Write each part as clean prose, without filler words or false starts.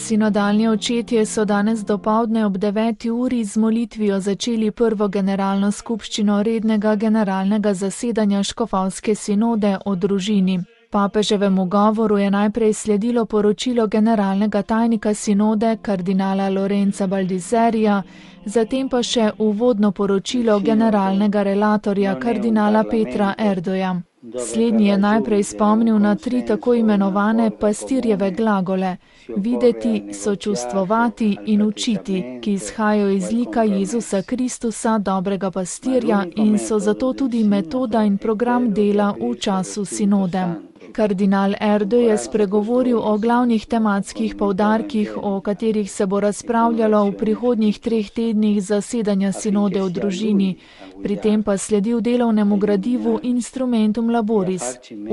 Sinodalni očetje so danes dopoldne ob 9. uri z molitvijo začeli prvo generalno skupščino rednega generalnega zasedanja škofovske sinode o družini. Papeževemu govoru je najprej sledilo poročilo generalnega tajnika sinode kardinala Lorenza Baldisserija, zatem pa še uvodno poročilo generalnega relatorja kardinala Petra Erdoja. Slednji je najprej spomnil na 3 tako imenovane pastirjeve glagole: videti, sočustvovati in učiti, ki izhajajo iz lika Jezusa Kristusa, dobrega pastirja, in so zato tudi metoda in program dela v času sinode. Kardinal Erdo je spregovoril o glavnih tematskih poudarkih, o katerih se bo razpravljalo v prihodnjih 3 tednih zasedanja sinode o družini, pri tem pa sledil delovnemu gradivu Instrumentum Laboris.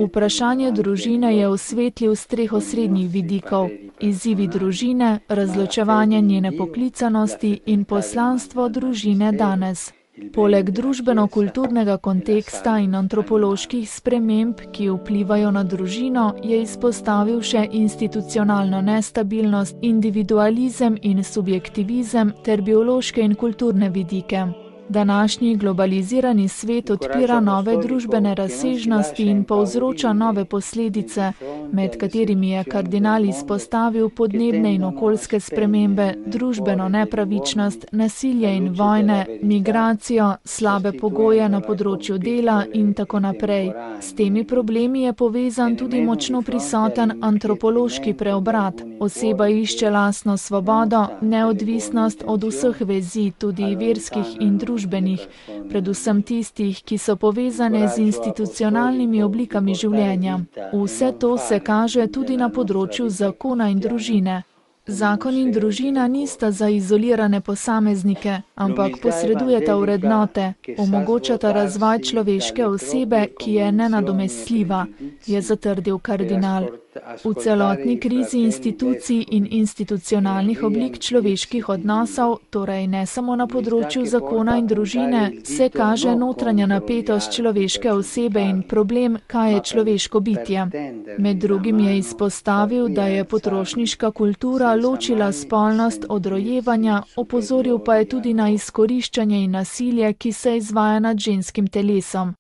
Vprašanje družine je osvetlil s 3 osrednjih vidikov: izzivi družine, razločevanje njene poklicanosti in poslanstvo družine danes. Poleg družbeno-kulturnega konteksta in antropoloških sprememb, ki vplivajo na družino, je izpostavil še institucionalno nestabilnost, individualizem in subjektivizem ter biološke in kulturne vidike. Današnji globalizirani svet odpira nove družbene razsežnosti in povzroča nove posledice, med katerimi je kardinal izpostavil podnebne in okoljske spremembe, družbeno nepravičnost, nasilje in vojne, migracijo, slabe pogoje na področju dela in tako naprej. S temi problemi je povezan tudi močno prisoten antropološki preobrat. Oseba išče lastno svobodo, neodvisnost od vseh vezi, tudi verskih in družbenih, predvsem tistih, ki so povezane z institucionalnimi oblikami življenja. Vse to se kaže tudi na področju zakona in družine. Zakon in družina nista za izolirane posameznike, ampak posredujeta vrednote, omogočata razvoj človeške osebe, ki je nenadomestljiva, je zatrdil kardinal. V celotni krizi institucij in institucionalnih oblik človeških odnosov, torej ne samo na področju zakona in družine, se kaže notranja napetost človeške osebe in problem, kaj je človeško bitje. Med drugim je izpostavil, da je potrošniška kultura ločila spolnost od rojevanja, opozoril pa je tudi na izkoriščanje in nasilje, ki se izvaja nad ženskim telesom.